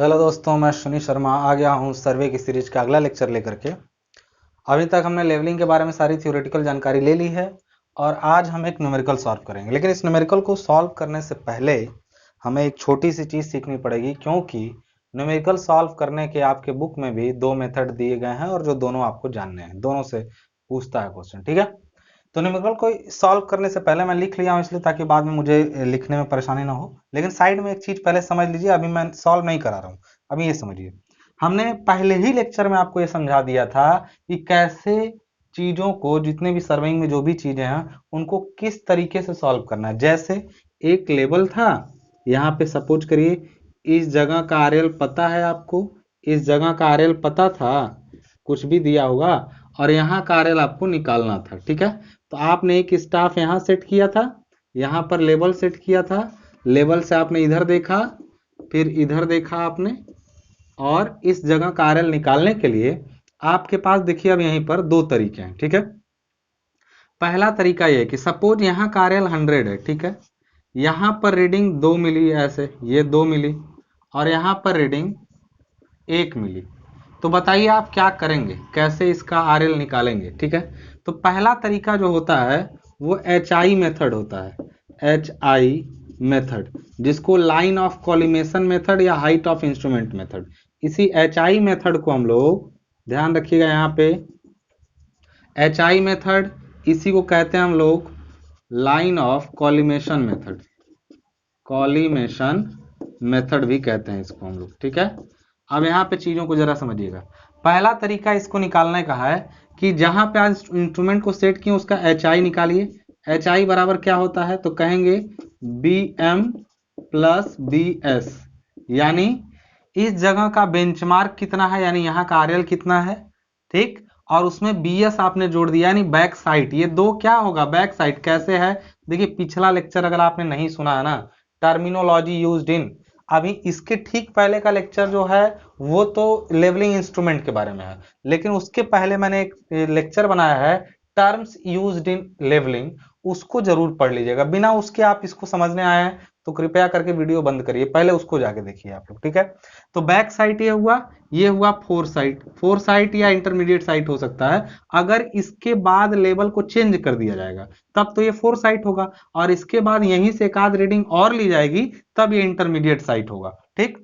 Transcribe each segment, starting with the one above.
Hello दोस्तों, मैं सुनील शर्मा आ गया हूँ सर्वे की सीरीज का अगला लेक्चर लेकर के। अभी तक हमने लेवलिंग के बारे में सारी थ्योरेटिकल जानकारी ले ली है और आज हम एक न्यूमेरिकल सॉल्व करेंगे। लेकिन इस न्यूमेरिकल को सॉल्व करने से पहले हमें एक छोटी सी चीज़ सीखनी पड़ेगी, क्योंकि न्यूमेरिकल सॉल्व करने के आपके बुक में भी दो मेथड दिए गए हैं और जो दोनों आपको जानने हैं, दोनों से पूछता है क्वेश्चन। ठीक है, तो न्यूमेरिकल को सॉल्व करने से पहले मैं लिख लिया हूँ इसलिए ताकि बाद में मुझे लिखने में परेशानी ना हो। लेकिन साइड में एक चीज पहले समझ लीजिए, अभी मैं सॉल्व नहीं करा रहा हूँ। अभी ये समझिए, हमने पहले ही लेक्चर में आपको ये समझा दिया था कि कैसे चीजों को, जितने भी सर्विंग में जो भी चीजें हैं उनको किस तरीके से सॉल्व करना है। जैसे एक लेवल था, यहाँ पे सपोज करिए इस जगह का आरएल पता है आपको, इस जगह का आरएल पता था, कुछ भी दिया होगा, और यहाँ का आरएल आपको निकालना था। ठीक है, तो आपने एक स्टाफ यहाँ सेट किया था, यहाँ पर लेवल सेट किया था, लेवल से आपने इधर देखा, फिर इधर देखा आपने, और इस जगह का आरएल निकालने के लिए आपके पास देखिए अब यहीं पर दो तरीके हैं। ठीक है, पहला तरीका यह है कि सपोज यहाँ का आरएल 100 है। ठीक है, यहाँ पर रीडिंग 2 मिली, ऐसे ये 2 मिली, और यहाँ पर रीडिंग 1 मिली। तो बताइए आप क्या करेंगे, कैसे इसका आरएल निकालेंगे। ठीक है, तो पहला तरीका जो होता है वो HI मेथड होता है, HI मेथड, जिसको लाइन ऑफ कॉलिमेशन मेथड या हाइट ऑफ इंस्ट्रूमेंट मेथड। इसी HI मेथड को हम लोग, ध्यान रखिएगा यहाँ पे, HI मेथड इसी को कहते हैं हम लोग line of collimation method, collimation method भी कहते हैं इसको हम लोग। ठीक है, अब यहाँ पे चीजों को जरा समझिएगा। पहला तरीका इसको निकालने का है कि जहां पे आज इंस्ट्रूमेंट को सेट किए उसका HI निकालिए। HI बराबर क्या होता है, तो कहेंगे BM प्लस BS, यानी इस जगह का बेंचमार्क कितना है, यानी यहाँ का RL कितना है। ठीक, और उसमें BS आपने जोड़ दिया, यानी बैक साइड। ये दो क्या होगा, बैक साइड। कैसे है, देखिए पिछला लेक्चर अगर आपने नहीं सुना है ना, टर्मिनोलॉजी यूज्ड इन, अभी इसके ठीक पहले का लेक्चर जो है वो तो लेवलिंग इंस्ट्रूमेंट के बारे में है, लेकिन उसके पहले मैंने एक लेक्चर बनाया है टर्म्स यूज्ड इन लेवलिंग, उसको जरूर पढ़ लीजिएगा। बिना उसके आप इसको समझने आए हैं तो कृपया करके वीडियो बंद करिए, पहले उसको जाके देखिए आप लोग। ठीक है, तो बैक साइट ये हुआ फोर साइट या इंटरमीडिएट साइट हो सकता है। अगर इसके बाद लेवल को चेंज कर दिया जाएगा तब तो ये फोर साइट होगा, और इसके बाद यहीं से एक आध रीडिंग और ली जाएगी तब ये इंटरमीडिएट साइट होगा। ठीक,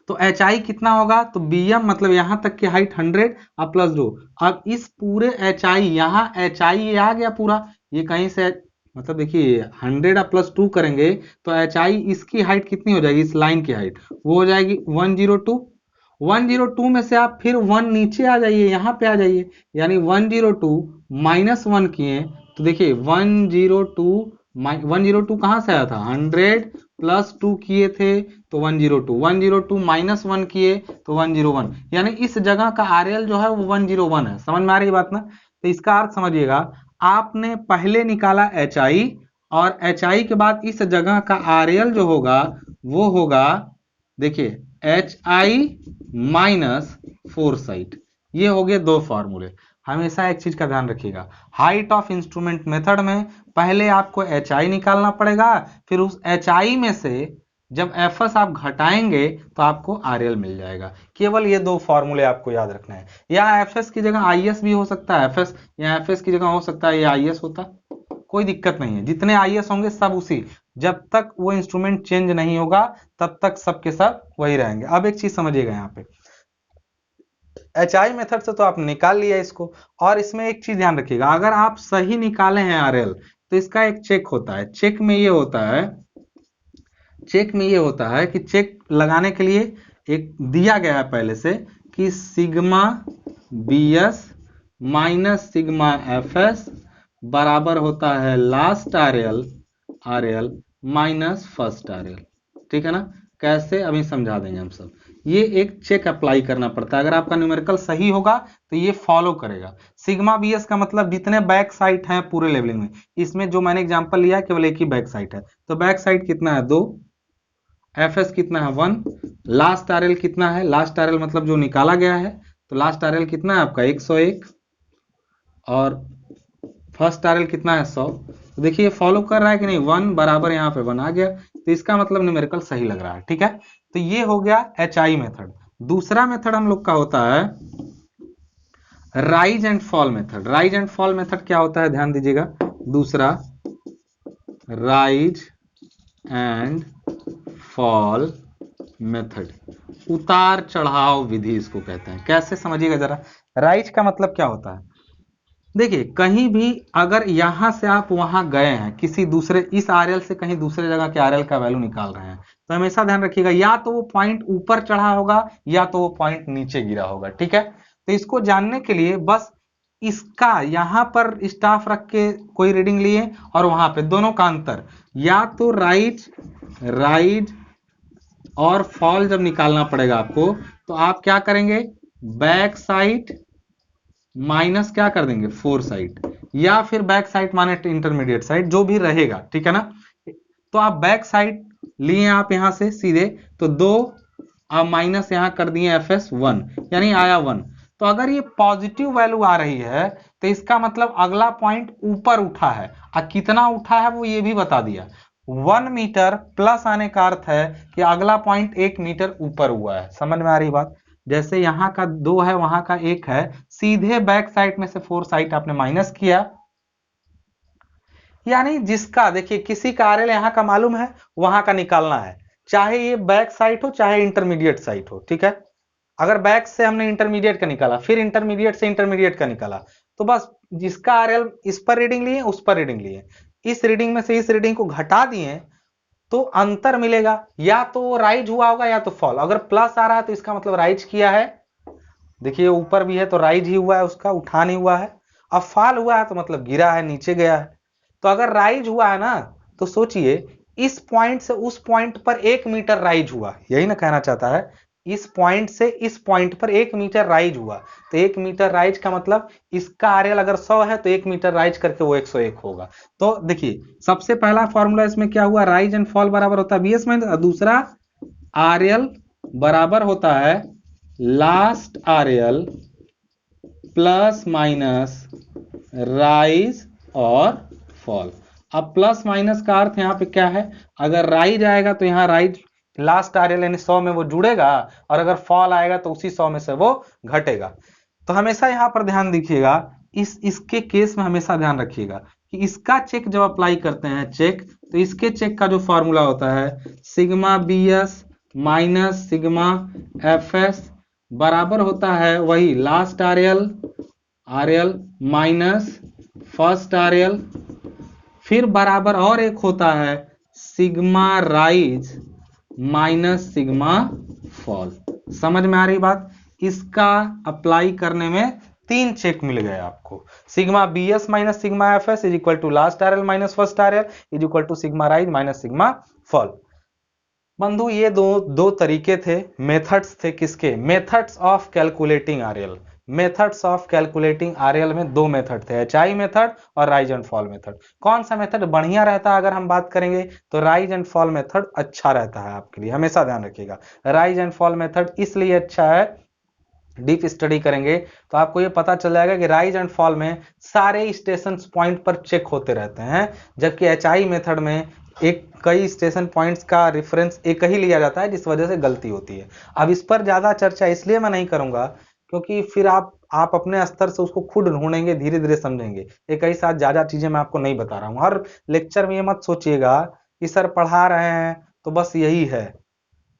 तो HI कितना होगा, तो BM मतलब यहां तक की हाइट 100 और प्लस 2। अब इस पूरे HI, यहाँ HI ये आ गया पूरा, ये कहीं से मतलब देखिए 100 और प्लस 2 करेंगे तो HI इसकी हाइट कितनी हो जाएगी, इस लाइन की हाइट वो हो जाएगी 102। 102 में से आप फिर 1 नीचे आ जाइए, यहाँ पे आ जाइए, यानी 102 माइनस 1 किए तो देखिए 102 कहां से आया था, 100 प्लस 2 किए थे तो 102 माइनस 1 किए तो 101, यानी इस जगह का आरएल जो है वो 101 है। समझ में आ रही बात ना, तो इसका अर्थ समझिएगा, आपने पहले निकाला HI, और HI के बाद इस जगह का आरएल जो होगा वो होगा, देखिए HI माइनस फोर साइट। ये हो गए दो फॉर्मूले। हमेशा एक चीज का ध्यान रखिएगा, हाइट ऑफ इंस्ट्रूमेंट मेथड में पहले आपको HI निकालना पड़ेगा, फिर उस HI में से जब FS आप घटाएंगे तो आपको RL मिल जाएगा। केवल ये दो फॉर्मूले आपको याद रखना है। यहाँ FS की जगह IS भी हो सकता है, FS या FS की जगह हो सकता है ये IS होता, कोई दिक्कत नहीं है। जितने IS होंगे सब उसी, जब तक वो इंस्ट्रूमेंट चेंज नहीं होगा तब तक सब के सब वही रहेंगे। अब एक चीज समझिएगा, यहाँ पे HI मेथड से तो आप निकाल लिया इसको, और इसमें एक चीज ध्यान रखिएगा, अगर आप सही निकाले हैं RL तो इसका एक चेक होता है। चेक में ये होता है कि चेक लगाने के लिए एक दिया गया है पहले से कि sigma BS minus sigma FS बराबर होता है last RL minus first RL। ठीक है ना, कैसे अभी समझा देंगे हम सब। ये एक चेक अप्लाई करना पड़ता है, अगर आपका न्यूमेरिकल सही होगा तो ये फॉलो करेगा। सिग्मा BS का मतलब जितने बैक साइट हैं पूरे लेवलिंग में, इसमें जो मैंने एग्जांपल लिया केवल एक ही बैक साइट है, तो बैक साइट कितना है 2, FS कितना है 1, लास्ट RL कितना है, लास्ट RL मतलब जो निकाला गया है, तो लास्ट RL कितना है आपका 101, और फर्स्ट आरएल कितना है 100। तो देखिए फॉलो कर रहा है कि नहीं, 1 बराबर यहाँ पे 1 आ गया, तो इसका मतलब न्यूमेरिकल सही लग रहा है। ठीक है, तो ये हो गया HI मेथड। दूसरा मेथड हम लोग का होता है rise and fall method. Rise and fall method क्या होता है, ध्यान दीजिएगा। दूसरा राइज एंड फॉल मेथड, उतार चढ़ाव विधि इसको कहते हैं। कैसे, समझिएगा जरा। राइज का मतलब क्या होता है, देखिए कहीं भी अगर यहां से आप वहां गए हैं, किसी दूसरे इस आरएल से कहीं दूसरे जगह के आरएल का वैल्यू निकाल रहे हैं, तो हमेशा ध्यान रखिएगा या तो वो पॉइंट ऊपर चढ़ा होगा या तो वो पॉइंट नीचे गिरा होगा। ठीक है, तो इसको जानने के लिए बस इसका यहां पर स्टाफ रख के कोई रीडिंग लिए और वहां पे दोनों का अंतर, या तो राइज और फॉल जब निकालना पड़ेगा आपको, तो आप क्या करेंगे, बैक साइड माइनस क्या कर देंगे, फोर साइड, या फिर बैक साइड माने इंटरमीडिएट साइड, जो भी रहेगा। ठीक है ना, तो आप बैक साइड लिए आप यहां से सीधे, तो 2 आप माइनस यहां कर दिए FS 1, यानी आया 1। तो अगर ये पॉजिटिव वैल्यू आ रही है तो इसका मतलब अगला पॉइंट ऊपर उठा है, और कितना उठा है वो ये भी बता दिया। 1 मीटर प्लस आने का अर्थ है कि अगला पॉइंट 1 मीटर ऊपर हुआ है। समझ में आ रही बात। जैसे यहाँ का 2 है, वहां का 1 है, सीधे बैक साइड में से 4 साइड आपने माइनस किया, यानी जिसका देखिए किसी का आरएल यहाँ का मालूम है, वहां का निकालना है, चाहे ये बैक साइड हो चाहे इंटरमीडिएट साइड हो। ठीक है, अगर बैक से हमने इंटरमीडिएट का निकाला, फिर इंटरमीडिएट से इंटरमीडिएट का निकाला, तो बस जिसका आरएल इस पर रीडिंग लिए उस पर रीडिंग लिए, इस रीडिंग में से इस रीडिंग को घटा दिए तो अंतर मिलेगा, या तो राइज हुआ होगा या तो फॉल। अगर प्लस आ रहा है तो इसका मतलब राइज किया है, देखिए ऊपर भी है तो राइज ही हुआ है, उसका उठा नहीं हुआ है। अब फॉल हुआ है तो मतलब गिरा है, नीचे गया है। तो अगर राइज हुआ है ना, तो सोचिए इस पॉइंट से उस पॉइंट पर 1 मीटर राइज हुआ, यही ना कहना चाहता है, इस पॉइंट से इस पॉइंट पर 1 मीटर राइज हुआ। तो 1 मीटर राइज का मतलब इसका आरएल अगर 100 है तो 1 मीटर राइज करके वो 101 होगा। तो देखिए सबसे पहला फॉर्मूला इसमें क्या हुआ, राइज एंड फॉल बराबर होता है BS में, दूसरा आरएल बराबर होता है last RL plus minus rise और फॉल। अब प्लस माइनस का अर्थ यहाँ पे क्या है, अगर राइज आएगा तो यहाँ राइज लास्ट आरएल यानी 100 में वो जुड़ेगा, और अगर फॉल आएगा तो उसी 100 में से वो घटेगा। तो हमेशा यहाँ पर ध्यान दीजिएगा, इसके केस में हमेशा ध्यान रखिएगा कि इसका चेक जब अप्लाई करते हैं चेक, तो इसके चेक का जो फॉर्मूला होता है sigma BS minus sigma FS बराबर होता है वही last RL minus first RL, फिर बराबर और एक होता है sigma rise minus sigma fall. समझ में आ रही बात। इसका अप्लाई करने में 3 चेक मिल गए आपको, sigma BS minus sigma FS is equal to last RL minus first RL is equal to sigma rise minus sigma fall. बंधु ये दो तरीके थे, मेथड्स थे, किसके, methods of calculating RL. Methods of calculating RL में 2 मेथड थे, HI method और राइज एंड फॉल मेथड। कौन सा मेथड बढ़िया रहता है अगर हम बात करेंगे, तो राइज एंड फॉल मेथड अच्छा रहता है आपके लिए, हमेशा ध्यान रखिएगा। राइज एंड फॉल मेथड इसलिए अच्छा है, डीप स्टडी करेंगे तो आपको ये पता चल जाएगा कि राइज एंड फॉल में सारे स्टेशन पॉइंट पर चेक होते रहते हैं, जबकि HI मेथड में कई स्टेशन पॉइंट्स का रेफरेंस एक ही लिया जाता है, जिस वजह से गलती होती है। अब इस पर ज्यादा चर्चा इसलिए मैं नहीं करूंगा क्योंकि फिर आप अपने स्तर से उसको खुद ढूंढेंगे, धीरे धीरे समझेंगे। एक ही साथ ज्यादा चीजें मैं आपको नहीं बता रहा हूँ। हर लेक्चर में ये मत सोचिएगा कि सर पढ़ा रहे हैं तो बस यही है।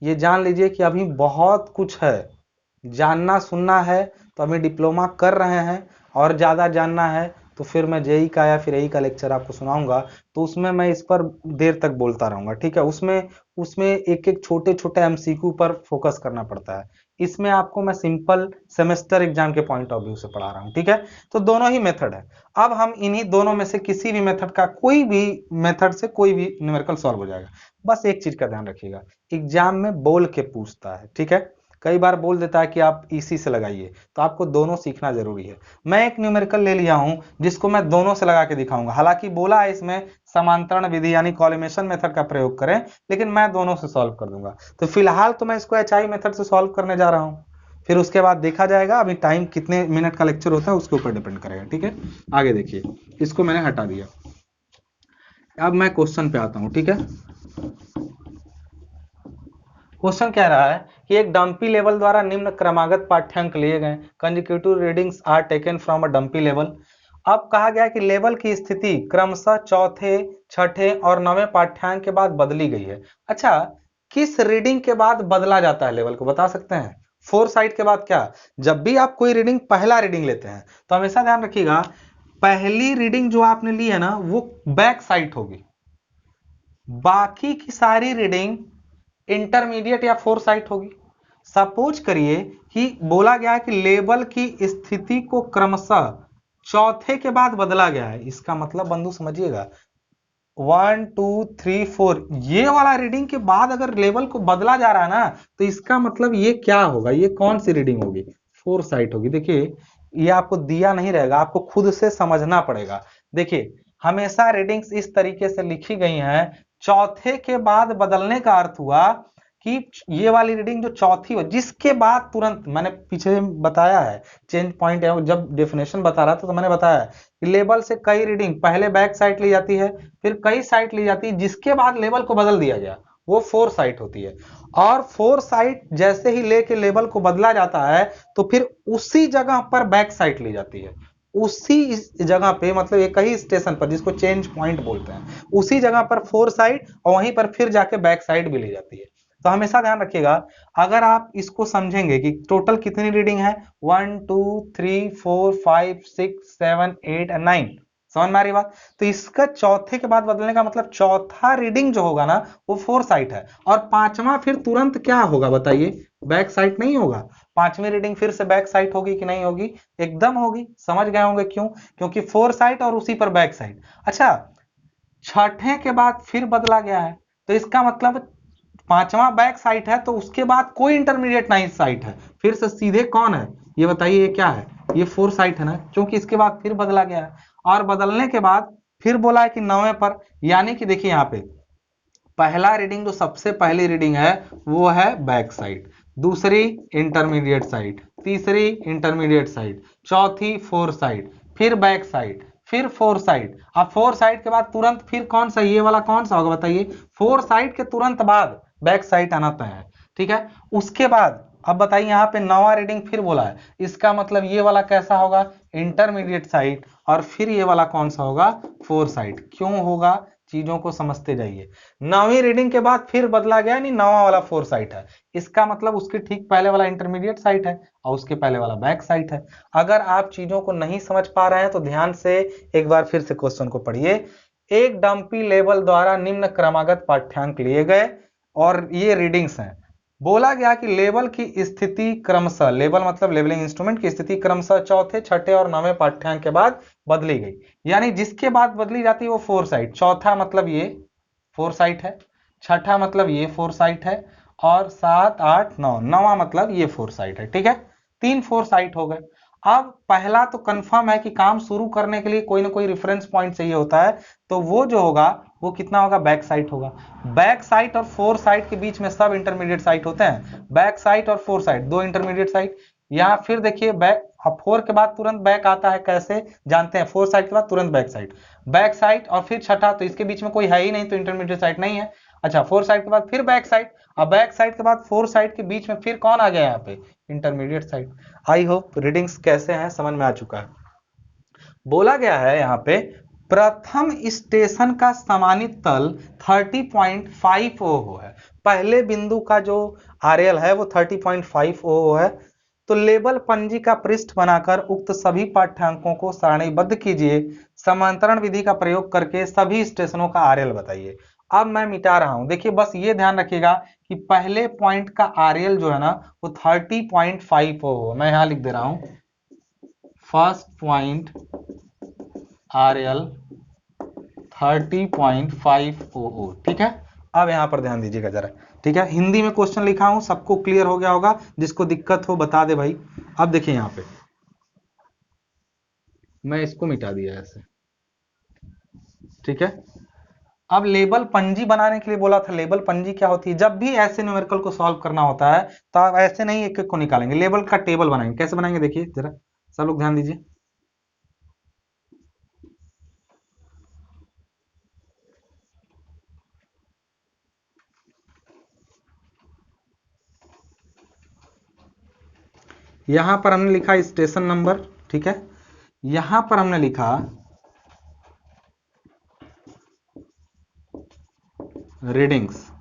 ये जान लीजिए कि अभी बहुत कुछ है, जानना सुनना है तो अभी डिप्लोमा कर रहे हैं, और ज्यादा जानना है तो फिर मैं JEE का या फिर AE का लेक्चर आपको सुनाऊंगा, तो उसमें मैं इस पर देर तक बोलता रहूंगा। ठीक है, उसमें एक एक छोटे छोटे MCQ पर फोकस करना पड़ता है। इसमें आपको मैं सिंपल सेमेस्टर एग्जाम के पॉइंट ऑफ व्यू से पढ़ा रहा हूँ। ठीक है, तो दोनों ही मेथड है। अब हम इन्हीं दोनों में से किसी भी मेथड का, कोई भी मेथड से कोई भी न्यूमेरिकल सॉल्व हो जाएगा। बस एक चीज का ध्यान रखिएगा, एग्जाम में बोल के पूछता है। ठीक है, कई बार बोल देता है कि आप इसी से लगाइए, तो आपको दोनों सीखना जरूरी है। मैं एक न्यूमेरिकल ले लिया हूं जिसको मैं दोनों से लगा के दिखाऊंगा। हालांकि बोला है इसमें समांतरण विधि यानी कॉलिमेशन मेथड का प्रयोग करें, लेकिन मैं दोनों से सॉल्व कर दूंगा। तो फिलहाल तो मैं इसको HI मेथड से सॉल्व करने जा रहा हूं, फिर उसके बाद देखा जाएगा। अभी टाइम कितने मिनट का लेक्चर होता है उसके ऊपर डिपेंड करेगा, ठीक है। आगे देखिए, इसको मैंने हटा दिया। अब मैं क्वेश्चन पे आता हूं, ठीक है। क्वेश्चन कह रहा है कि एक डंपी लेवल द्वारा निम्न क्रमागत पाठ्यांक लिए गए। Consecutive readings are taken from a dumpy level. अब कहा गया कि लेवल की स्थिति क्रमशः चौथे, छठे और नवें पाठ्यांक के बाद बदली गई है। अच्छा, किस रीडिंग के बाद बदला जाता है लेवल को, बता सकते हैं? फोर साइड के बाद क्या? जब भी आप कोई रीडिंग, पहला रीडिंग लेते हैं तो हमेशा ध्यान रखिएगा, पहली रीडिंग जो आपने ली है ना वो बैक साइड होगी, बाकी की सारी रीडिंग इंटरमीडिएट या फोर साइट होगी। सपोज करिए कि बोला गया है कि लेवल की स्थिति को क्रमशः चौथे के बाद बदला गया है। इसका मतलब बंधु समझिएगा, 1 2 3 4 ये वाला रीडिंग के बाद अगर लेवल को बदला जा रहा है ना, तो इसका मतलब ये क्या होगा, ये कौन सी रीडिंग होगी? फोर साइट होगी। देखिए, ये आपको दिया नहीं रहेगा, आपको खुद से समझना पड़ेगा। देखिए, हमेशा रीडिंग्स इस तरीके से लिखी गई हैं, चौथे के बाद बदलने का अर्थ हुआ कि ये वाली रीडिंग जो चौथी हो, जिसके बाद तुरंत, मैंने पीछे बताया है चेंज पॉइंट है, जब डेफिनेशन बता रहा था तो मैंने बताया कि लेवल से कई रीडिंग पहले बैक साइड ली जाती है, फिर कई साइड ली जाती है, जिसके बाद लेवल को बदल दिया गया, वो फोर साइट होती है। और फोर साइट जैसे ही लेके लेवल को बदला जाता है तो फिर उसी जगह पर बैक साइट ली जाती है। उसी जगह पे, मतलब एक ही स्टेशन पर, जिसको चेंज पॉइंट बोलते हैं, उसी जगह पर फोर साइड और वहीं पर फिर जाके बैक साइड भी ली जाती है। तो हमेशा ध्यान रखिएगा, अगर आप इसको समझेंगे कि टोटल कितनी रीडिंग है, 1 2 3 4 5 6 7 8 9, समझ में आ रही बात? तो इसका चौथे के बाद बदलने का मतलब चौथा रीडिंग जो होगा ना वो फोर साइट है, और पांचवा फिर तुरंत क्या होगा बताइए? बैक साइट नहीं होगा। पांचवी रीडिंग फिर से बैक साइट होगी कि नहीं होगी? एकदम होगी। समझ गए होंगे क्यों? क्योंकि फोर साइट और उसी पर बैक साइट। अच्छा, छठे के बाद फिर बदला गया है, तो इसका मतलब पांचवा बैक साइट है, तो उसके बाद कोई इंटरमीडिएट नहीं साइट है, फिर से सीधे कौन है ये बताइए? ये क्या है? ये फोर साइट है ना, क्योंकि इसके बाद फिर बदला गया है। और बदलने के बाद फिर बोला है कि नवे पर, यानी कि देखिए यहाँ पे पहला रीडिंग जो सबसे पहली रीडिंग है वो है बैक साइड, दूसरी इंटरमीडिएट साइड, तीसरी इंटरमीडिएट साइड, चौथी फोर साइड, फिर बैक साइड, फिर फोर साइड। अब फोर साइड के बाद तुरंत फिर कौन सा, ये वाला कौन सा होगा बताइए? फोर साइड के तुरंत बाद बैक साइड आना तय है, ठीक है। उसके बाद अब बताइए, यहाँ पे नवा रीडिंग फिर बोला है, इसका मतलब ये वाला कैसा होगा? इंटरमीडिएट साइड, और फिर ये वाला कौन सा होगा? Four side. क्यों होगा? चीजों को समझते जाइए। नवी रीडिंग के बाद फिर बदला गया, नहीं नवा वाला फोर साइट है, इसका मतलब उसके ठीक पहले वाला इंटरमीडिएट साइट है और उसके पहले वाला बैक साइट है। अगर आप चीजों को नहीं समझ पा रहे हैं तो ध्यान से एक बार फिर से क्वेश्चन को पढ़िए। एक डंपी लेवल द्वारा निम्न क्रमागत पाठ्यांक लिए गए और ये रीडिंग्स हैं। बोला गया कि लेवल की स्थिति क्रमशः, लेवल मतलब लेवलिंग इंस्ट्रूमेंट की स्थिति क्रमशः चौथे, छठे और नवे पाठ्यांक के बाद बदली गई। यानी जिसके बाद बदली जाती है वो फोर साइट। चौथा मतलब ये फोर साइट है, छठा मतलब ये फोर साइट है, और 7 8 9 नवा मतलब ये फोर साइट है, ठीक है। तीन फोर साइट हो गए। अब पहला तो कंफर्म है कि काम शुरू करने के लिए कोई ना कोई रेफरेंस पॉइंट चाहिए होता है, तो वो जो होगा वो कितना होगा? बैक साइट होगा। बैक साइट और फोर साइट के बीच में सब इंटरमीडिएट साइट होते हैं। बैक साइट और फोर साइट दो इंटरमीडिएट साइट। यहाँ फिर देखिए, बैक, अब फोर के बाद तुरंत बैक आता है, कैसे जानते हैं? फोर साइट के बाद तुरंत बैक साइट, बैक साइट और फिर छठा, तो इसके बीच में कोई है ही नहीं, तो इंटरमीडिएट साइट नहीं है। अच्छा, फोर साइट के बाद फिर बैक साइट, और बैक साइट के बाद फोर साइट के बीच में फिर कौन आ गया यहाँ पे? Intermediate sight. I hope readings कैसे हैं समझ में आ चुका है। बोला गया है यहाँ पे, प्रथम स्टेशन का समानित तल 30.5 ओहो है। पहले बिंदु का जो आरएल है वो 30.5 ओहो है। तो लेबल पंजी का पृष्ठ बनाकर उक्त सभी पाठ्यांकों को सारणीबद्ध कीजिए। समांतरण विधि का प्रयोग करके सभी स्टेशनों का आरएल बताइए। अब मैं मिटा रहा हूं, देखिए बस ये ध्यान रखिएगा कि पहले पॉइंट का आरएल जो है ना वो 30.5 ओहो, मैं यहां लिख दे रहा हूं, फर्स्ट पॉइंट आरएल 30.5 ओहो, ठीक है। अब यहां पर ध्यान दीजिएगा जरा, ठीक है। हिंदी में क्वेश्चन लिखा हूं, सबको क्लियर हो गया होगा, जिसको दिक्कत हो बता दे भाई। अब देखिए यहां पे मैं इसको मिटा दिया ऐसे, ठीक है। अब लेबल पंजी बनाने के लिए बोला था। लेबल पंजी क्या होती है? जब भी ऐसे न्यूमेरिकल को सॉल्व करना होता है तो आप ऐसे नहीं एक एक को निकालेंगे, लेबल का टेबल बनाएंगे। कैसे बनाएंगे देखिए जरा, सब लोग ध्यान दीजिए। यहां पर हमने लिखा स्टेशन नंबर, ठीक है। यहां पर हमने लिखा रीडिंग्स।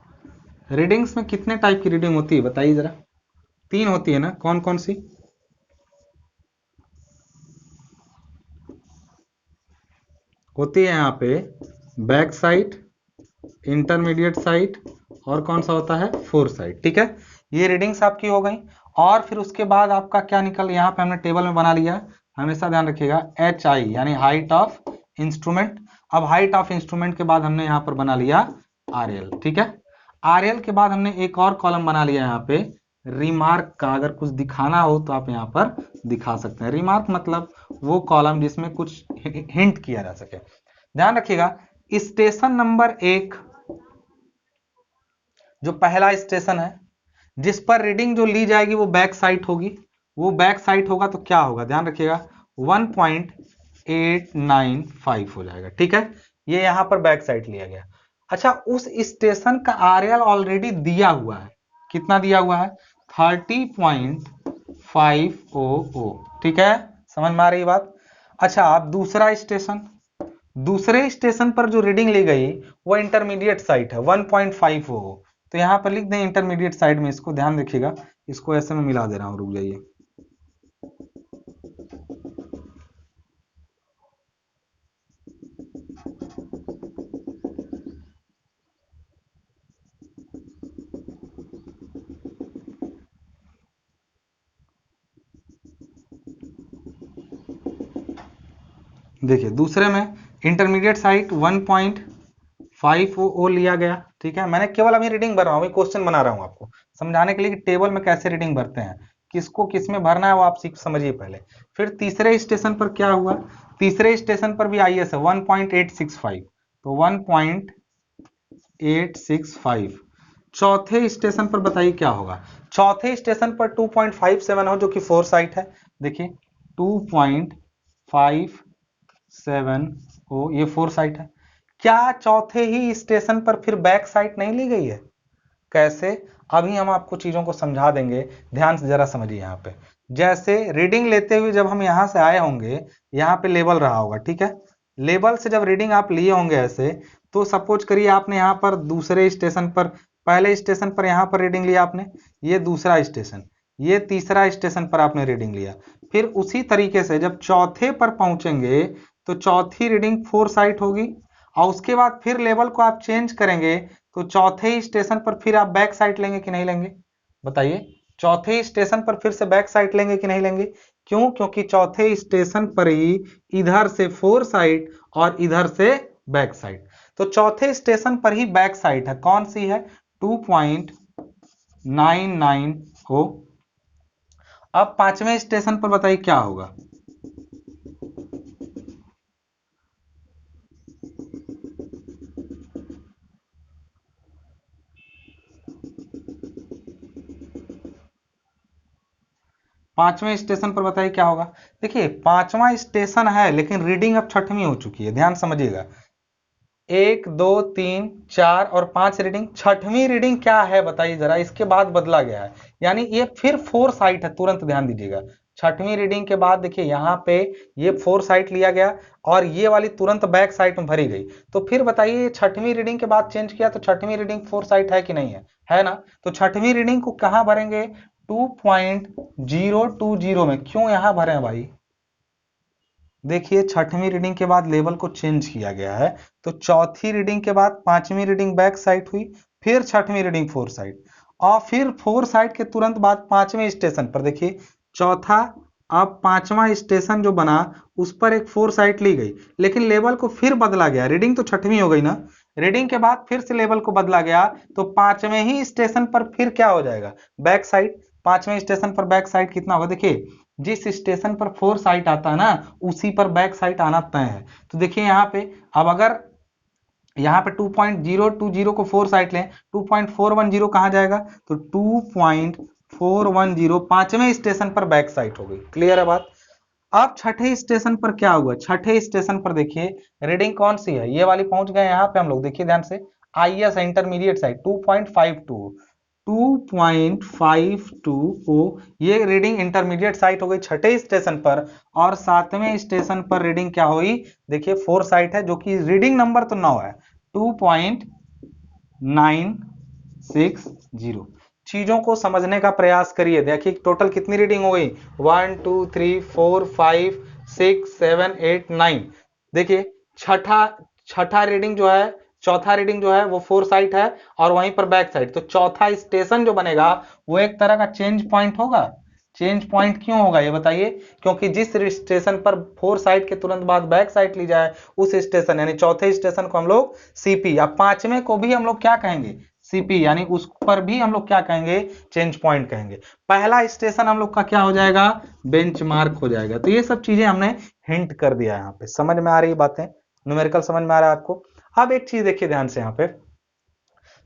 रीडिंग्स में कितने टाइप की रीडिंग होती है बताइए जरा? 3 होती है ना, कौन कौन सी? होती है यहाँ पे बैक साइड, इंटरमीडिएट साइड, और कौन सा होता है? फोर साइड, ठीक है। ये रीडिंग्स आपकी हो गई। और फिर उसके बाद आपका क्या निकल, यहाँ पे हमने टेबल में बना लिया। हमेशा ध्यान रखिएगा HI यानी हाइट ऑफ इंस्ट्रूमेंट। अब हाइट ऑफ इंस्ट्रूमेंट के बाद हमने यहाँ पर बना लिया RL, ठीक है। RL के बाद हमने एक और कॉलम बना लिया यहाँ पे रिमार्क का। अगर कुछ दिखाना हो तो आप यहाँ पर दिखा सकते हैं। रिमार्क मतलब वो कॉलम जिसमें कुछ हिंट किया जा सके। ध्यान रखिएगा स्टेशन नंबर 1 जो पहला स्टेशन है, जिस पर रीडिंग जो ली जाएगी वो बैक साइड होगी। वो बैक साइड होगा तो क्या होगा? ध्यान रखिएगा 1.895 हो जाएगा, ठीक है। ये यहां पर बैक साइड लिया गया। अच्छा, उस स्टेशन का RL ऑलरेडी दिया हुआ है। कितना दिया हुआ है? 30.500, ठीक है। समझ में आ रही बात? अच्छा, अब दूसरे स्टेशन पर जो रीडिंग ली गई वो इंटरमीडिएट साइट है 1.50। तो यहां पर लिख दें इंटरमीडिएट साइड में। इसको ध्यान रखिएगा, इसको ऐसे में मिला दे रहा हूं, रुक जाइए। देखिए दूसरे में इंटरमीडिएट साइट 1.500 लिया गया, ठीक है। मैंने केवल अभी रीडिंग भर रहा हूं, क्वेश्चन बना रहा हूं आपको समझाने के लिए कि टेबल में कैसे रीडिंग भरते हैं, किसको किस में भरना है वो आप समझिए पहले। फिर तीसरे स्टेशन पर क्या हुआ? तीसरे स्टेशन पर भी IS है 1.865, तो 1.865। चौथे स्टेशन पर बताइए क्या होगा? चौथे स्टेशन पर 2.57 हो जो कि फोर साइट है। देखिए 2.57 हो, ये फोर साइट है। क्या चौथे ही स्टेशन पर फिर बैक साइट नहीं ली गई है? कैसे? अभी हम आपको चीजों को समझा देंगे, ध्यान से जरा समझिए। यहाँ पे जैसे रीडिंग लेते हुए जब हम यहां से आए होंगे, यहाँ पे लेबल रहा होगा, ठीक है। लेबल से जब रीडिंग आप लिए होंगे ऐसे, तो सपोज करिए आपने यहाँ पर दूसरे स्टेशन पर, पहले स्टेशन पर यहाँ पर रीडिंग लिया आपने, ये दूसरा स्टेशन, ये तीसरा स्टेशन पर आपने रीडिंग लिया। फिर उसी तरीके से जब चौथे पर पहुंचेंगे तो चौथी रीडिंग फोर साइट होगी, और उसके बाद फिर लेवल को आप चेंज करेंगे तो चौथे ही स्टेशन पर फिर आप बैक साइड लेंगे कि नहीं लेंगे? बताइए, चौथे ही स्टेशन पर फिर से बैक साइड लेंगे कि नहीं लेंगे? क्यों? क्योंकि चौथे स्टेशन पर ही इधर से फोर साइड और इधर से बैक साइड, तो चौथे स्टेशन पर ही बैक साइड है। कौन सी है? 2.99 हो। अब पांचवें स्टेशन पर बताइए क्या होगा? पांचवें स्टेशन पर बताइए क्या होगा? देखिए पांचवा स्टेशन है लेकिन रीडिंग अब छठवीं हो चुकी है, ध्यान समझिएगा। 1 2 3 4 और 5 रीडिंग, छठवीं रीडिंग क्या है बताइए जरा? इसके बाद बदला गया है, यानी ये फिर फोर साइट है। तुरंत ध्यान दीजिएगा, छठवीं रीडिंग के बाद देखिए यहाँ पे ये फोर साइट लिया गया और ये वाली तुरंत बैक साइट में भरी गई। तो फिर बताइए छठवीं रीडिंग के बाद चेंज किया तो छठवीं रीडिंग फोर साइट है कि नहीं है? है ना। तो छठवीं रीडिंग को कहां भरेंगे? 2.020 में। क्यों यहां भरे हैं भाई? देखिए छठवीं रीडिंग के बाद लेवल को चेंज किया गया है, तो चौथी रीडिंग के बाद पांचवी रीडिंग बैक साइड हुई, फिर छठवीं रीडिंग फोर साइड, और फिर फोर साइड के तुरंत बाद पांचवें स्टेशन पर देखिए चौथा, अब पांचवा स्टेशन जो बना उस पर एक फोर साइड ली गई, लेकिन लेवल को फिर बदला गया। रीडिंग तो छठवीं हो गई ना, रीडिंग के बाद फिर से लेवल को बदला गया, तो पांचवें ही स्टेशन पर फिर क्या हो जाएगा? Back side. पांचवें स्टेशन पर बैक साइड कितना होगा? देखिए जिस स्टेशन पर फोर साइट आता है ना, उसी पर बैक साइट आना तय है। तो देखिए यहाँ पे अब अगर यहाँ पे 2.020 को 4 साइड लें, 2.410 कहाँ जाएगा, तो 2.410 पांचवें स्टेशन पर बैक साइड हो गई। क्लियर है बात। अब छठे स्टेशन पर क्या हुआ, छठे स्टेशन पर देखिए रीडिंग कौन सी है, ये वाली पहुंच गए यहाँ पे हम लोग, देखिए ध्यान से, आईएस इंटरमीडिएट साइड 2.52 2.52 ये रीडिंग इंटरमीडिएट साइट हो गई छठे स्टेशन पर। और सातवें स्टेशन पर रीडिंग क्या हुई, देखिए 4 साइट है, जो कि रीडिंग नंबर तो 9 है, 2.960। चीजों को समझने का प्रयास करिए। देखिए टोटल कितनी रीडिंग हो गई, 1 2 3 4 5 6 7 8 9। देखिए छठा रीडिंग जो है, चौथा रीडिंग जो है वो 4 साइट है और वहीं पर बैक साइड, तो चौथा स्टेशन जो बनेगा वो एक तरह का चेंज पॉइंट होगा। चेंज पॉइंट क्यों होगा ये बताइए, क्योंकि जिस स्टेशन पर 4 साइड के तुरंत बाद बैक साइड ली जाए उस स्टेशन यानी चौथे स्टेशन को हम लोग सीपी, या पांचवें को भी हम लोग क्या कहेंगे, सीपी, यानी उस पर भी हम लोग क्या कहेंगे, चेंज पॉइंट कहेंगे। पहला स्टेशन हम लोग का क्या हो जाएगा, बेंचमार्क हो जाएगा। तो ये सब चीजें हमने हिंट कर दिया यहाँ पे। समझ में आ रही बातें, न्यूमेरिकल समझ में आ रहा है आपको। अब एक चीज देखिए ध्यान से, यहाँ पे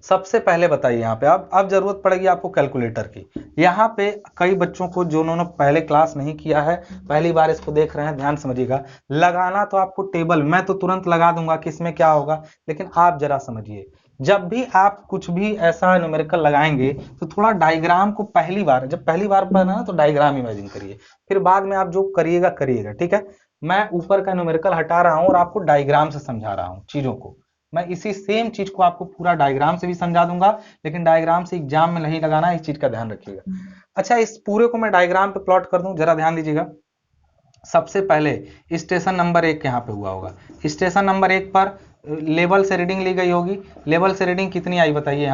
सबसे पहले बताइए, यहाँ पे अब जरूरत पड़ेगी आपको कैलकुलेटर की। यहाँ पे कई बच्चों को जो उन्होंने पहले क्लास नहीं किया है, पहली बार इसको देख रहे हैं, ध्यान समझिएगा। लगाना तो आपको टेबल मैं तो तुरंत लगा दूंगा कि इसमें क्या होगा, लेकिन आप जरा समझिए, जब भी आप कुछ भी ऐसा न्यूमेरिकल लगाएंगे तो थोड़ा डायग्राम को जब पहली बार पढ़ना तो डायग्राम इमेजिन करिए, फिर बाद में आप जो करिएगा करिएगा, ठीक है। मैं ऊपर का न्यूमेरिकल हटा रहा हूं और आपको डायग्राम से समझा रहा हूं चीजों को। मैं इसी सेम चीज को आपको पूरा डायग्राम से भी समझा दूंगा, लेकिन डायग्राम से एग्जाम में नहीं लगाना, इस चीज का ध्यान रखिएगा। अच्छा, इस पूरे को मैं डायग्राम पे प्लॉट कर दूं, जरा ध्यान दीजिएगा। सबसे पहले स्टेशन नंबर 1 यहाँ पे हुआ होगा। स्टेशन नंबर 1 पर लेवल से रीडिंग ली गई होगी। लेवल से रीडिंग कितनी आई बताइए,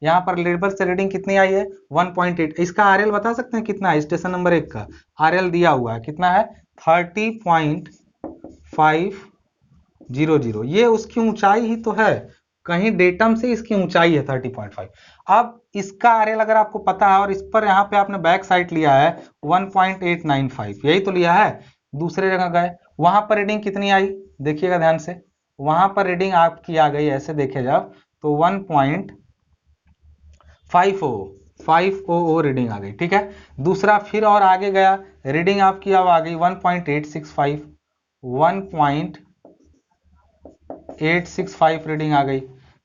यहाँ पर लेवल से रीडिंग कितनी आई है, 1.8। इसका आरएल बता सकते हैं कितना है, स्टेशन नंबर 1 का आरएल दिया हुआ है, कितना है, 30.500। ये उसकी ऊंचाई ही तो है, कहीं डेटम से इसकी ऊंचाई है 30.5। अब इसका आरएल अगर आपको पता है और इस पर यहाँ पे आपने बैक साइड लिया है 1.895, यही तो लिया है। दूसरे जगह गए, वहां पर रीडिंग कितनी आई, देखिएगा ध्यान से, वहां पर रीडिंग आपकी आ गई, ऐसे देखे जब तो 1.500 रीडिंग आ गई, ठीक है। दूसरा फिर और आगे गया, रीडिंग आपकी अब आ गई 1.865, 1.865 रीडिंग आ गई।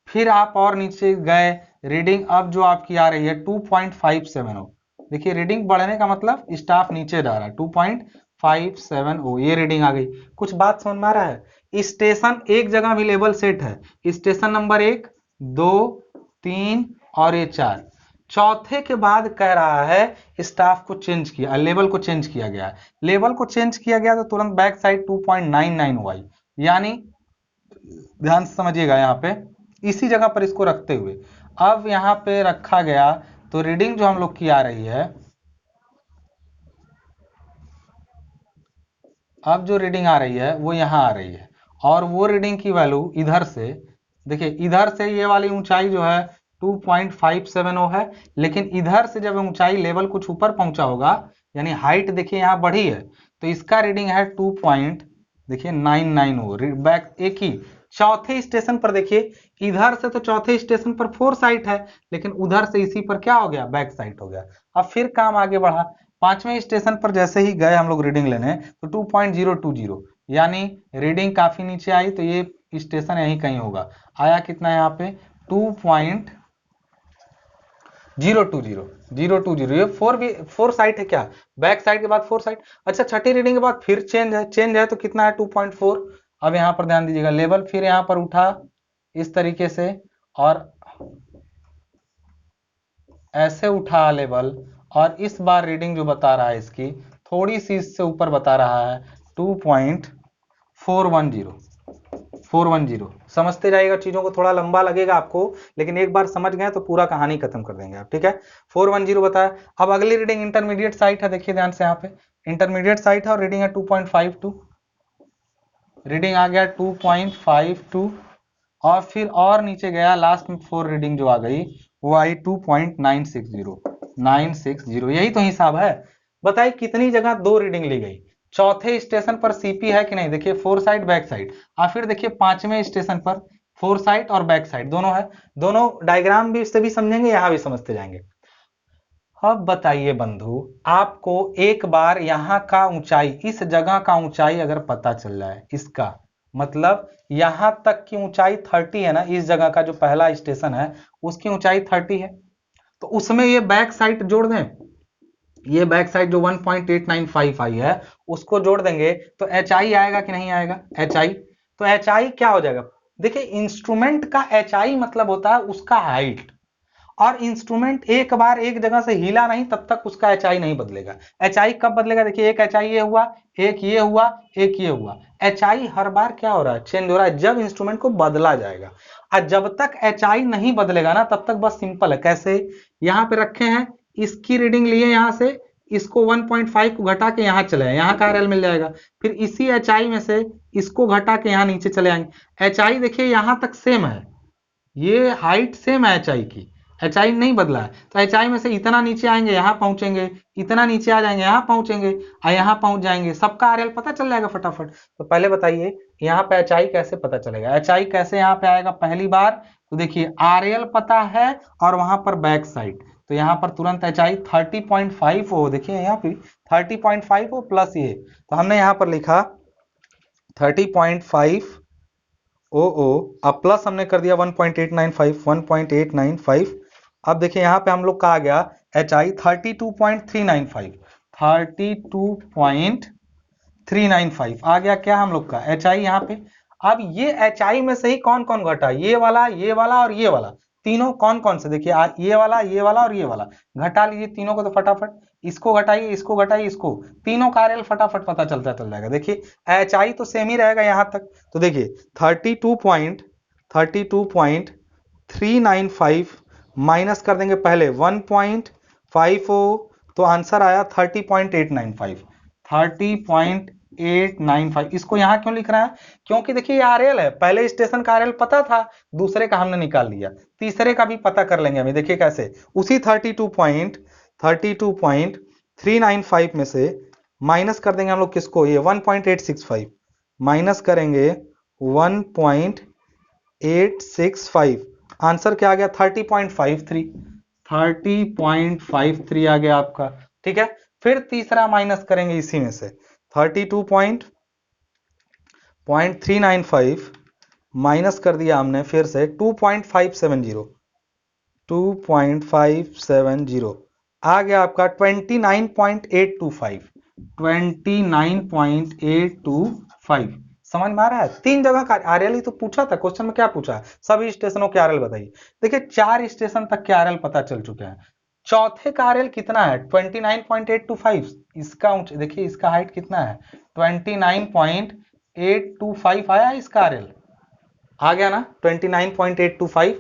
फिर आप और नीचे गए, रीडिंग अब जो आपकी आ रही है 2.570। देखिए रीडिंग बढ़ने का मतलब स्टाफ नीचे जा रहा है, 2.570 ये रीडिंग आ गई। कुछ बात समझ में आ रहा है। स्टेशन एक जगह भी लेवल सेट है, स्टेशन नंबर 1 2 3 और ये 4। चौथे के बाद कह रहा है स्टाफ को चेंज किया, लेवल को चेंज किया गया। लेवल को चेंज किया गया तो तुरंत बैक साइड 2.99 हुआ, यानी ध्यान से समझिएगा, यहाँ पे इसी जगह पर इसको रखते हुए अब यहाँ पे रखा गया, तो रीडिंग जो हम लोग की आ रही है, अब जो रीडिंग आ रही है वो यहाँ आ रही है, और वो रीडिंग की वैल्यू इधर से, देखिए इधर से ये वाली ऊंचाई जो है 2.570 है, लेकिन इधर से जब ऊंचाई लेवल कुछ ऊपर पहुंचा होगा, यानी हाइट देखिए यहाँ बढ़ी है, तो इसका रीडिंग है 2.990 बैक एक ही। चौथे स्टेशन पर देखिए, इधर से तो चौथे स्टेशन पर 4 साइट है, लेकिन उधर से इसी पर क्या हो गया, बैक साइट हो गया। अब फिर काम आगे बढ़ा, पांचवें स्टेशन पर जैसे ही गए हम लोग रीडिंग लेने, तो 2.020 यानी रीडिंग काफी नीचे आई, तो ये स्टेशन यहीं कहीं होगा। आया कितना यहाँ पे 2.020 ये 4 साइट है क्या, बैक साइड के बाद 4 साइट। अच्छा, छठी रीडिंग के बाद फिर चेंज है तो कितना है 2.4। अब यहाँ पर ध्यान दीजिएगा, लेवल फिर यहाँ पर उठा इस तरीके से, और ऐसे उठा लेवल, और इस बार रीडिंग जो बता रहा है इसकी थोड़ी सी इससे ऊपर बता रहा है 2.410। समझते जाइएगा, चीजों को थोड़ा लंबा लगेगा आपको, लेकिन एक बार समझ गए तो पूरा कहानी खत्म कर देंगे आप, ठीक है। 410 बताया। अब अगली रीडिंग इंटरमीडिएट साइट है, देखिए ध्यान से, यहाँ पे इंटरमीडिएट साइट है और रीडिंग है 2.52, रीडिंग आ गया 2.52, और फिर और नीचे गया, लास्ट में 4 रीडिंग जो आ गई वो आई 2.960। यही तो हिसाब है। बताइए कितनी जगह 2 रीडिंग ली गई। चौथे स्टेशन पर सीपी है कि नहीं, देखिए 4 साइड बैक साइड। और फिर देखिए पांचवें स्टेशन पर फोर साइड और बैक साइड दोनों है, दोनों डायग्राम भी इससे भी समझेंगे, यहां भी समझते जाएंगे। अब बताइए बंधु, आपको एक बार यहाँ का ऊंचाई, इस जगह का ऊंचाई अगर पता चल जाए, इसका मतलब यहां तक की ऊंचाई 30 है ना, इस जगह का जो पहला स्टेशन है उसकी ऊंचाई 30 है, तो उसमें ये बैक साइड जोड़ दें, ये बैक साइड जो 1.895 आई है उसको जोड़ देंगे तो एच आई आएगा कि नहीं आएगा, एच आई। तो एच आई क्या हो जाएगा, देखिए इंस्ट्रूमेंट का एच आई मतलब होता है उसका हाइट, और इंस्ट्रूमेंट एक बार एक जगह से हिला नहीं तब तक उसका एचआई नहीं बदलेगा। एचआई कब बदलेगा, देखिए एक एचआई ये हुआ, एक ये हुआ, एक ये हुआ, एचआई हर बार क्या हो रहा है, चेंज हो रहा है जब इंस्ट्रूमेंट को बदला जाएगा। और जब तक एचआई नहीं बदलेगा ना तब तक बस सिंपल है, कैसे, यहां पे रखे हैं, इसकी रीडिंग लिए यहां से, इसको 1.5 को घटा के यहां चले, यहां का आरएल मिल जाएगा, फिर इसी एचआई में से इसको घटा के यहां नीचे चले आएंगे। एचआई देखिए यहां तक सेम है, ये हाइट सेम है एचआई की, एचआई नहीं बदला है, तो एचआई में से इतना नीचे आएंगे यहां पहुंचेंगे, इतना नीचे आ जाएंगे यहां पहुंचेंगे, और यहां पहुंच जाएंगे, सबका आरएल पता चल जाएगा फटाफट। तो पहले बताइए यहाँ पे एचआई कैसे पता चलेगा, एचआई कैसे यहाँ पे आएगा, पहली बार तो देखिए आरएल पता है और वहां पर बैक साइड, तो यहाँ पर तुरंत एचआई 30.5 हो, देखिए यहाँ पे 30.5 हो प्लस ये, तो हमने यहाँ पर लिखा 30.5 ओ अब प्लस हमने कर दिया 1.895। अब देखिए यहाँ पे हम लोग का आ गया एच आई 32.395, 32.395 आ गया क्या हम लोग का एच आई यहाँ पे। अब ये एच आई में से ही कौन कौन घटा, ये वाला और ये वाला, तीनों कौन कौन से, देखिए ये वाला और ये वाला, घटा लीजिए तीनों को तो फटाफट, इसको घटाइए, इसको घटाइए, इसको, तीनों का आरएल फटाफट पता चलता चल जाएगा। देखिए एच आई तो सेम ही रहेगा यहां तक, तो देखिए 32.395 माइनस कर देंगे पहले 1.50, तो आंसर आया 30.895, 30.895। इसको यहां क्यों लिख रहा है, क्योंकि देखिए ये आरएल है, पहले स्टेशन का आरएल पता था, दूसरे का हमने निकाल लिया, तीसरे का भी पता कर लेंगे अभी, देखिए कैसे, उसी 32.395 में से माइनस कर देंगे हम लोग किसको, ये 1.865 माइनस करेंगे 1.865, आंसर क्या आ गया 30.53, 30.53 आ गया आपका, ठीक है। फिर तीसरा माइनस करेंगे इसी में से 32.395 माइनस कर दिया हमने फिर से 2.570, 2.570 आ गया आपका 29.825, 29.825। समझ में आ रहा है, तीन जगह का आरएल ही तो पूछा था क्वेश्चन में, क्या पूछा है, सभी स्टेशनों के आरएल बताइए। देखिए 4 स्टेशन तक के आरएल पता चल चुके हैं, चौथे का आरएल कितना है 29.825, इसका देखिए इसका हाइट कितना है 29.825 आया इसका आरएल, आ गया ना 29.825।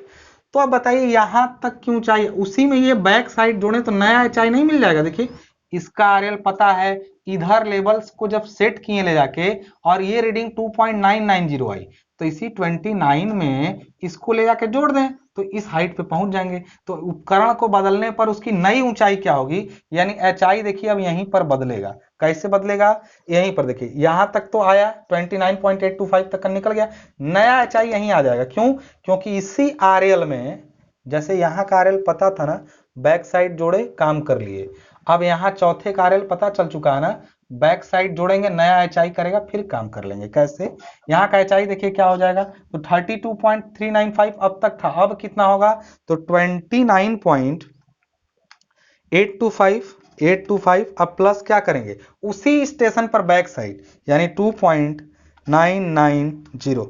तो अब बताइए यहां तक की ऊंचाई, उसी में ये बैक साइड जोड़े तो नया ऊंचाई नहीं मिल जाएगा। देखिए इसका आरएल पता है, इधर लेवल्स को जब सेट किए ले जाके और ये रीडिंग 2.990 आई, तो इसी 29 में इसको ले जाके जोड़ दें तो इस हाइट पे पहुंच जाएंगे। तो उपकरण को बदलने पर उसकी नई ऊंचाई क्या होगी, यानी एचआई देखिए अब यहीं पर बदलेगा, कैसे बदलेगा, यहीं पर देखिए यहां तक तो आया 29.825 तक का निकल गया, नया एचआई यहीं आ जाएगा, क्यों, क्योंकि इसी आरएल में, जैसे यहां का आरएल पता था ना, बैक साइड जोड़े काम कर लिए, अब यहां चौथे का आरएल पता चल चुका है ना, बैक साइड जोड़ेंगे नया एचआई करेगा फिर काम कर लेंगे, कैसे, यहां का एचआई देखिए क्या हो जाएगा, तो 32.395 अब तक था, अब कितना होगा, तो 29.825 अब प्लस क्या करेंगे उसी स्टेशन पर बैक साइड, यानी 2.990,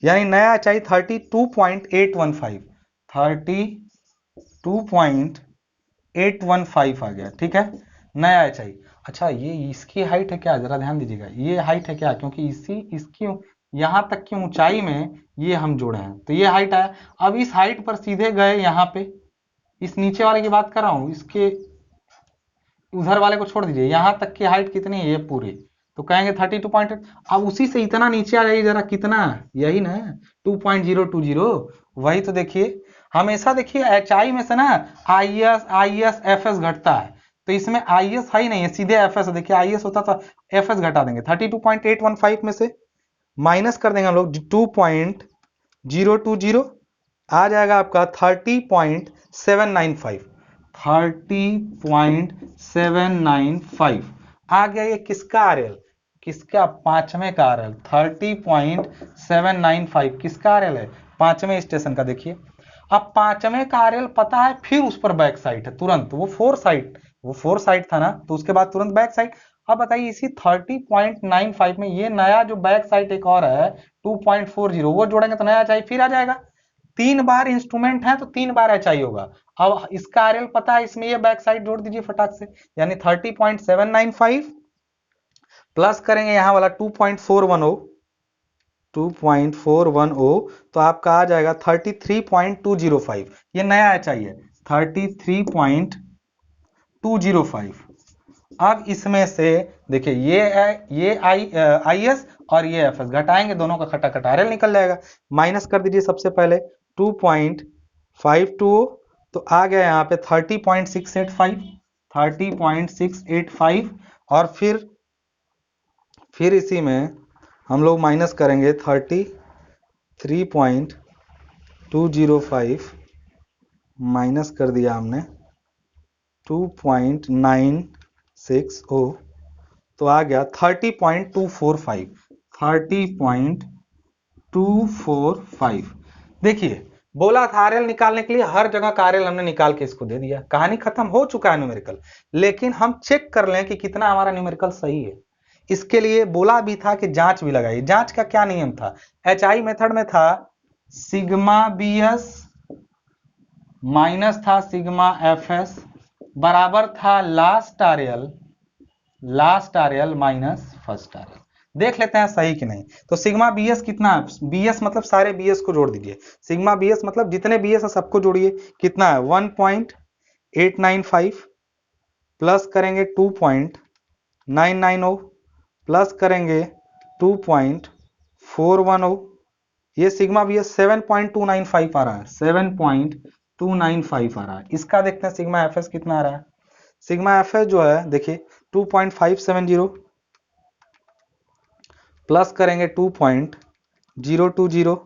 यानी नया एचआई 32.815, 32.815 आ गया, ठीक है, नया एचआई। अच्छा ये इसकी हाइट है क्या, जरा ध्यान दीजिएगा, ये हाइट है क्या, क्योंकि इसकी यहां तक की ऊंचाई में ये हम जोड़े हैं तो ये हाइट आया। अब इस हाइट पर सीधे गए यहाँ पे, इस नीचे वाले की बात कर रहा हूं, इसके उधर वाले को छोड़ दीजिए, यहां तक की हाइट कितनी है ये पूरी, तो कहेंगे 32.8, अब उसी से इतना नीचे आ जाइए जरा, कितना, यही ना 2.020, वही तो देखिए, हमेशा देखिए एचआई में से ना आईएस एफएस घटता है, तो इसमें आईएस है ही नहीं है, सीधे एफएस है, देखिए आईएस होता तो एफएस घटा देंगे, 32.815 में से माइनस कर देंगे हम लोग 020 आ जाएगा आपका 30.795, 30.795 आ गया। ये किसका आरएल, किसका, पांचवें का आरएल 30.795 किसका आरएल है, पांचवें स्टेशन का। देखिए अब पांचवें का आरएल पता है, फिर उस पर बैक साइड है तुरंत, वो फोर साइड था ना, तो उसके बाद तुरंत बैक साइड। अब बताइए इसी 30.95 में ये नया जो बैक साइड एक और है 2.40, वो जोड़ेंगे तो नया एच फिर आ जाएगा। 3 बार इंस्ट्रूमेंट है तो 3 बार एच होगा। अब इसका आरएल पता है, इसमें ये बैक साइड जोड़ दीजिए फटाक से, यानी 30.795 प्लस करेंगे यहां वाला 2.410, 2.410 तो आपका आ जाएगा 33.205। ये नया एच है 33.205। अब इसमें से देखिए ये आई एस और ये एफ एस घटाएंगे, दोनों का खटा खटा आरएल निकल जाएगा। माइनस कर दीजिए सबसे पहले 2.520 तो आ गया यहाँ पे 30.685, 30.685 और फिर इसी में हम लोग माइनस करेंगे 33.205 माइनस कर दिया हमने 2.960 तो आ गया 30.245, 30.245। देखिए बोला था आरएल निकालने के लिए, हर जगह का आरएल हमने निकाल के इसको दे दिया, कहानी खत्म हो चुका है न्यूमेरिकल। लेकिन हम चेक कर लें कि कितना हमारा न्यूमेरिकल सही है। इसके लिए बोला भी था कि जांच भी लगाइए। जांच का क्या नियम था, एचआई मेथड में था सिग्मा बीएस माइनस था सिग्मा एफएस बराबर था last RL minus first RL. देख लेते हैं सही कि नहीं। तो सिग्मा बीएस कितना है, बीएस मतलब सारे बीएस को जोड़ दीजिए, सिग्मा बीएस मतलब जितने बीएस है सबको जोड़िए, कितना है 1.895 प्लस करेंगे 2.990 प्लस करेंगे 2.410, ये सिग्मा बीएस 7.295 आ रहा है, 7.295 आ रहा है। इसका देखते हैं सिग्मा एफएस कितना आ रहा है। सिग्मा एफएस जो है देखिए 2.570 प्लस करेंगे 2.020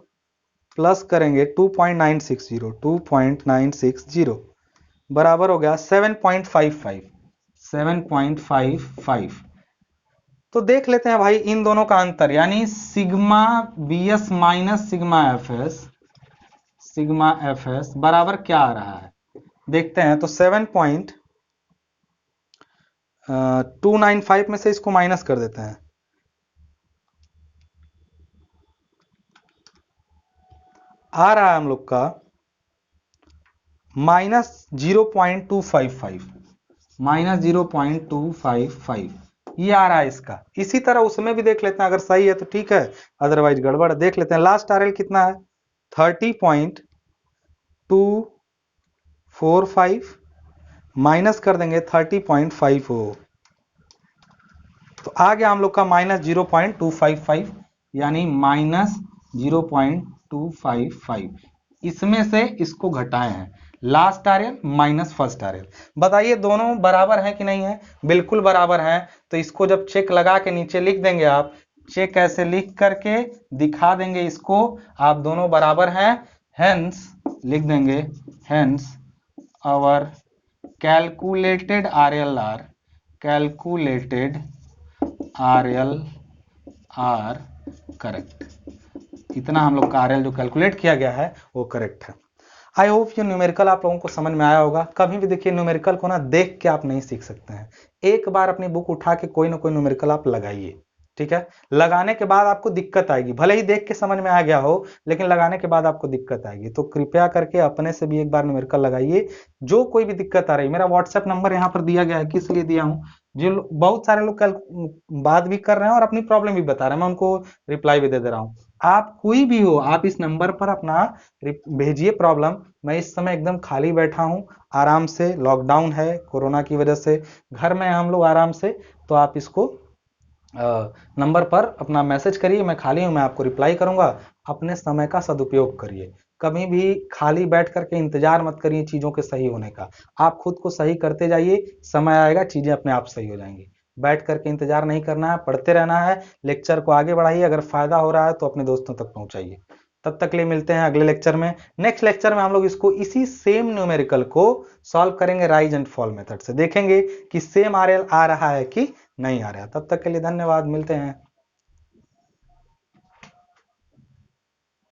प्लस करेंगे 2.960 बराबर हो गया 7.55, 7.55। तो देख लेते हैं भाई इन दोनों का अंतर, यानी sigma BS minus sigma FS बराबर क्या आ रहा है, देखते हैं। तो 7.295 में से इसको माइनस कर देते हैं, आ रहा है हम लोग का -0.255, -0.255 ये आ रहा है इसका। इसी तरह उसमें भी देख लेते हैं, अगर सही है तो ठीक है, अदरवाइज गड़बड़। देख लेते हैं लास्ट आरएल कितना है 30.245 माइनस कर देंगे 30.50 तो आ गया हम लोग का -0.255, यानी -0.255। इसमें से इसको घटाए हैं, last RL minus first RL. बताइए दोनों बराबर है कि नहीं है, बिल्कुल बराबर है। तो इसको जब चेक लगा के नीचे लिख देंगे, आप चेक ऐसे लिख करके दिखा देंगे इसको, आप दोनों बराबर हैं, हेंस लिख देंगे, hence our calculated RL are correct. इतना हम लोग का आरएल जो कैलकुलेट किया गया है वो करेक्ट है। आई होप ये न्यूमेरिकल आप लोगों को समझ में आया होगा। कभी भी देखिए न्यूमेरिकल को ना देख के आप नहीं सीख सकते हैं, एक बार अपनी बुक उठा के कोई ना कोई न्यूमेरिकल आप लगाइए, ठीक है। लगाने के बाद आपको दिक्कत आएगी, भले ही देख के समझ में आ गया हो, लेकिन लगाने के बाद आपको दिक्कत आएगी। तो कृपया करके अपने से भी एक बार न्यूमेरिकल लगाइए। जो कोई भी दिक्कत आ रही है, मेरा व्हाट्सएप नंबर यहाँ पर दिया गया है, किस लिए दिया हूँ, जो बहुत सारे लोग कल बात भी कर रहे हैं और अपनी प्रॉब्लम भी बता रहे हैं, मैं उनको रिप्लाई भी दे दे रहा हूँ। आप कोई भी हो, आप इस नंबर पर अपना भेजिए प्रॉब्लम। मैं इस समय एकदम खाली बैठा हूँ, आराम से, लॉकडाउन है कोरोना की वजह से, घर में हम लोग आराम से। तो आप इसको नंबर पर अपना मैसेज करिए, मैं खाली हूँ, मैं आपको रिप्लाई करूंगा। अपने समय का सदुपयोग करिए, कभी भी खाली बैठ करके इंतजार मत करिए चीजों के सही होने का। आप खुद को सही करते जाइए, समय आएगा चीजें अपने आप सही हो जाएंगी। बैठ करके इंतजार नहीं करना है, पढ़ते रहना है, लेक्चर को आगे बढ़ाइए। अगर फायदा हो रहा है तो अपने दोस्तों तक पहुंचाइए। तब तक के लिए मिलते हैं अगले लेक्चर में। नेक्स्ट लेक्चर में हम लोग इसको इसी सेम न्यूमेरिकल को सॉल्व करेंगे राइज एंड फॉल मेथड से, देखेंगे कि सेम आरएल आ रहा है कि नहीं आ रहा है। तब तक के लिए धन्यवाद, मिलते हैं।